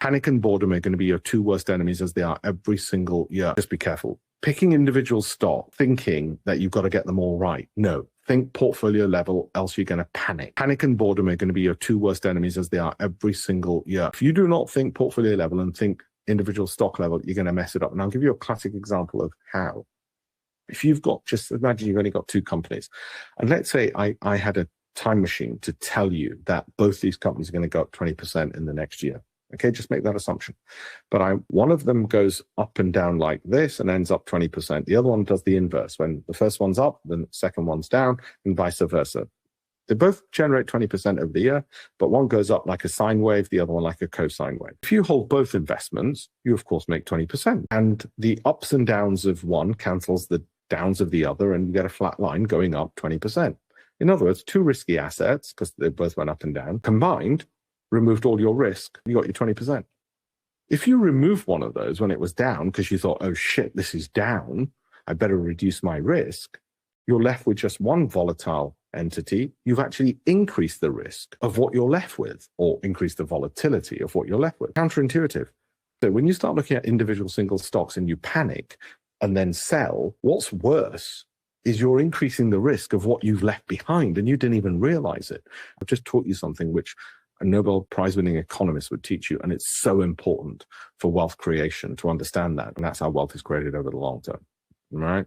Panic and boredom are going to be your two worst enemies, as they are every single year. Just be careful. Picking individual stock, thinking that you've got to get them all right. No. Think portfolio level, else you're going to panic. Panic and boredom are going to be your two worst enemies, as they are every single year. If you do not think portfolio level and think individual stock level, you're going to mess it up. And I'll give you a classic example of how. If you've got, just imagine you've only got two companies. And let's say I had a time machine to tell you that both these companies are going to go up 20% in the next year. Okay, just make that assumption. But one of them goes up and down like this and ends up 20%. The other one does the inverse. When the first one's up, then the second one's down, and vice versa. They both generate 20% over the year, but one goes up like a sine wave, the other one like a cosine wave. If you hold both investments, you of course make 20%. And the ups and downs of one cancels the downs of the other, and you get a flat line going up 20%. In other words, two risky assets, because they both went up and down, combined, removed all your risk, you got your 20%. If you remove one of those when it was down because you thought, oh shit, this is down, I better reduce my risk, you're left with just one volatile entity. You've actually increased the risk of what you're left with, or increased the volatility of what you're left with. Counterintuitive. So when you start looking at individual single stocks and you panic and then sell, what's worse is you're increasing the risk of what you've left behind and you didn't even realize it. I've just taught you something which a Nobel Prize-winning economist would teach you, and it's so important for wealth creation to understand that. And that's how wealth is created over the long term, right?